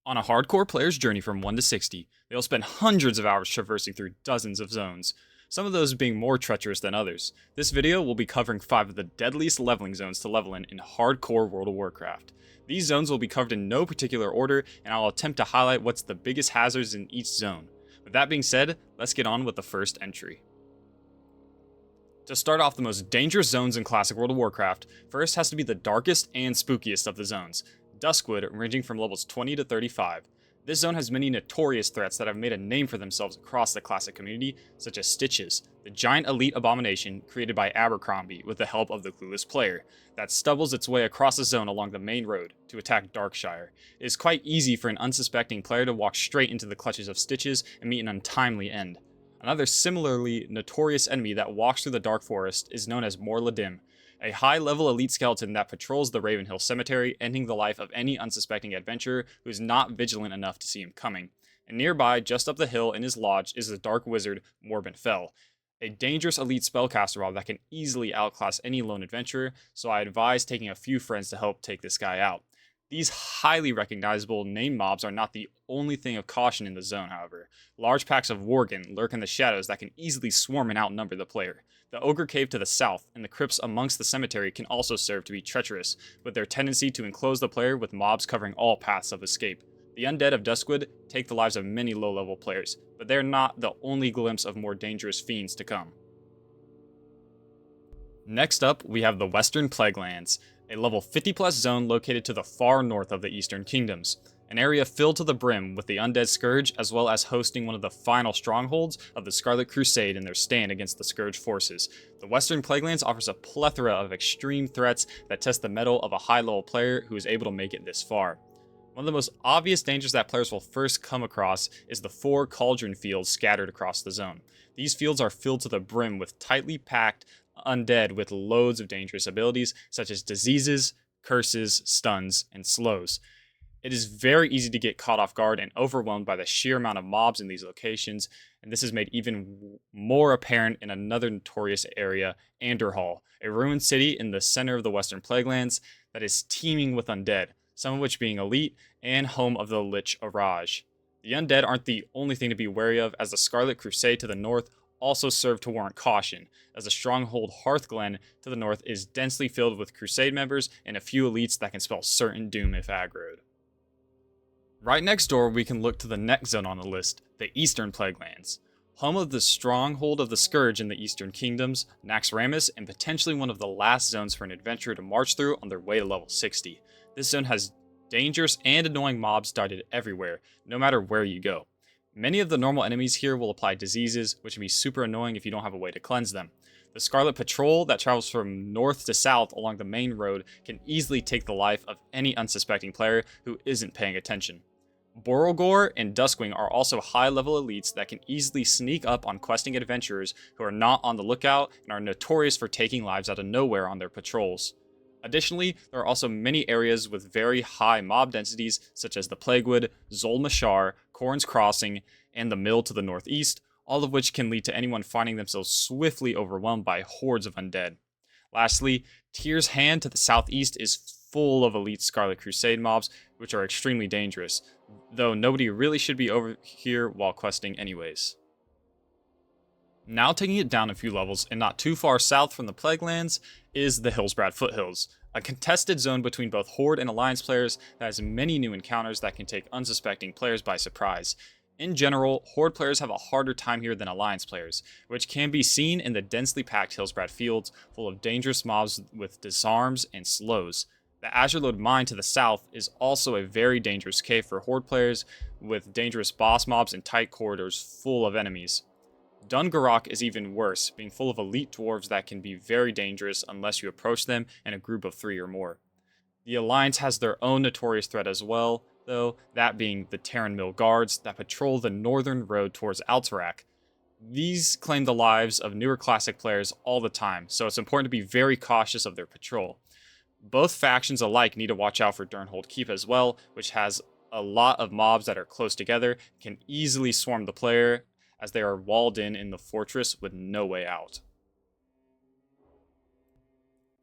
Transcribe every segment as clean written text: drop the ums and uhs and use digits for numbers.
On a hardcore player's journey from 1 to 60, they'll spend hundreds of hours traversing through dozens of zones, some of those being more treacherous than others. This video will be covering 5 of the deadliest leveling zones to level in hardcore World of Warcraft. These zones will be covered in no particular order, and I'll attempt to highlight what's the biggest hazards in each zone. With that being said, let's get on with the first entry. To start off the most dangerous zones in classic World of Warcraft, first has to be the darkest and spookiest of the zones, Duskwood, ranging from levels 20 to 35. This zone has many notorious threats that have made a name for themselves across the classic community, such as Stitches, the giant elite abomination created by Abercrombie with the help of the clueless player, that stumbles its way across the zone along the main road to attack Darkshire. It is quite easy for an unsuspecting player to walk straight into the clutches of Stitches and meet an untimely end. Another similarly notorious enemy that walks through the Dark Forest is known as Morladim, a high-level elite skeleton that patrols the Ravenhill Cemetery, ending the life of any unsuspecting adventurer who is not vigilant enough to see him coming. And nearby, just up the hill in his lodge, is the Dark Wizard Morbin Fell, a dangerous elite spellcaster mob that can easily outclass any lone adventurer, so I advise taking a few friends to help take this guy out. These highly recognizable named mobs are not the only thing of caution in the zone, however. Large packs of Worgen lurk in the shadows that can easily swarm and outnumber the player. The Ogre Cave to the south and the crypts amongst the cemetery can also serve to be treacherous, with their tendency to enclose the player with mobs covering all paths of escape. The undead of Duskwood take the lives of many low-level players, but they're not the only glimpse of more dangerous fiends to come. Next up, we have the Western Plaguelands, a level 50 plus zone located to the far north of the Eastern Kingdoms. An area filled to the brim with the Undead Scourge, as well as hosting one of the final strongholds of the Scarlet Crusade in their stand against the Scourge forces. The Western Plaguelands offers a plethora of extreme threats that test the mettle of a high-level player who is able to make it this far. One of the most obvious dangers that players will first come across is the 4 cauldron fields scattered across the zone. These fields are filled to the brim with tightly packed undead with loads of dangerous abilities such as diseases, curses, stuns, and slows. It is very easy to get caught off guard and overwhelmed by the sheer amount of mobs in these locations, and this is made even more apparent in another notorious area, Anderhall, a ruined city in the center of the Western Plaguelands that is teeming with undead, some of which being elite and home of the Lich Araj. The undead aren't the only thing to be wary of, as the Scarlet Crusade to the north also serve to warrant caution, as the stronghold Hearthglen to the north is densely filled with Crusade members and a few elites that can spell certain doom if aggroed. Right next door, we can look to the next zone on the list, the Eastern Plaguelands, home of the stronghold of the Scourge in the Eastern Kingdoms, Naxxramas, and potentially one of the last zones for an adventurer to march through on their way to level 60. This zone has dangerous and annoying mobs dotted everywhere, no matter where you go. Many of the normal enemies here will apply diseases, which can be super annoying if you don't have a way to cleanse them. The Scarlet Patrol that travels from north to south along the main road can easily take the life of any unsuspecting player who isn't paying attention. Borogor and Duskwing are also high-level elites that can easily sneak up on questing adventurers who are not on the lookout and are notorious for taking lives out of nowhere on their patrols. Additionally, there are also many areas with very high mob densities such as the Plaguewood, Zolmashar, Corn's Crossing, and the Mill to the northeast, all of which can lead to anyone finding themselves swiftly overwhelmed by hordes of undead. Lastly, Tyr's Hand to the southeast is full of elite Scarlet Crusade mobs, which are extremely dangerous, though nobody really should be over here while questing anyways. Now taking it down a few levels and not too far south from the Plaguelands is the Hillsbrad Foothills, a contested zone between both Horde and Alliance players that has many new encounters that can take unsuspecting players by surprise. In general, Horde players have a harder time here than Alliance players, which can be seen in the densely packed Hillsbrad fields full of dangerous mobs with disarms and slows. The Azurelode Mine to the south is also a very dangerous cave for Horde players, with dangerous boss mobs and tight corridors full of enemies. Dungarok is even worse, being full of elite dwarves that can be very dangerous unless you approach them in a group of 3 or more. The Alliance has their own notorious threat as well, though, that being the Terran Mill Guards that patrol the northern road towards Alterac. These claim the lives of newer classic players all the time, so it's important to be very cautious of their patrol. Both factions alike need to watch out for Durnhold Keep as well, which has a lot of mobs that are close together, can easily swarm the player, as they are walled in the fortress with no way out.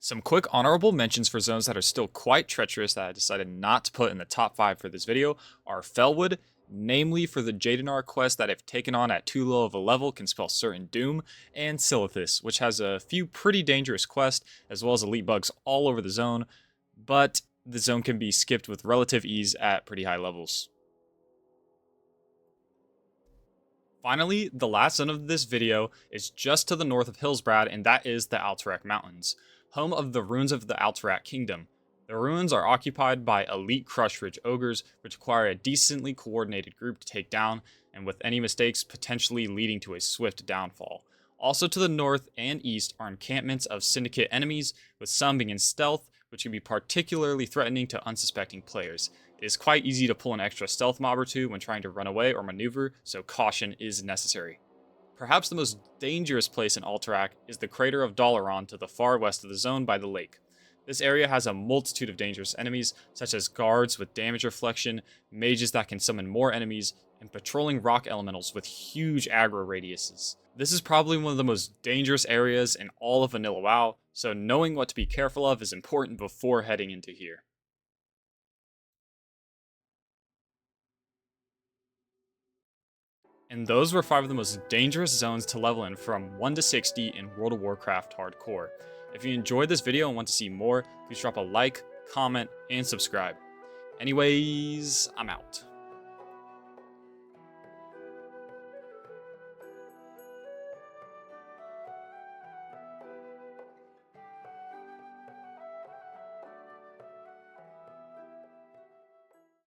Some quick honorable mentions for zones that are still quite treacherous that I decided not to put in the top 5 for this video are Felwood, namely for the Jadenar quest that if taken on at too low of a level can spell certain doom, and Silithus, which has a few pretty dangerous quests as well as elite bugs all over the zone, but the zone can be skipped with relative ease at pretty high levels. Finally, the last zone of this video is just to the north of Hillsbrad, and that is the Alterac Mountains, home of the ruins of the Alterac Kingdom. The ruins are occupied by elite Crush Ridge ogres, which require a decently coordinated group to take down, and with any mistakes potentially leading to a swift downfall. Also to the north and east are encampments of Syndicate enemies, with some being in stealth, which can be particularly threatening to unsuspecting players. It is quite easy to pull an extra stealth mob or two when trying to run away or maneuver, so caution is necessary. Perhaps the most dangerous place in Alterac is the crater of Dalaran to the far west of the zone by the lake. This area has a multitude of dangerous enemies, such as guards with damage reflection, mages that can summon more enemies, and patrolling rock elementals with huge aggro radiuses. This is probably one of the most dangerous areas in all of Vanilla WoW, so knowing what to be careful of is important before heading into here. And those were 5 of the most dangerous zones to level in from 1 to 60 in World of Warcraft Hardcore. If you enjoyed this video and want to see more, please drop a like, comment, and subscribe. Anyways, I'm out.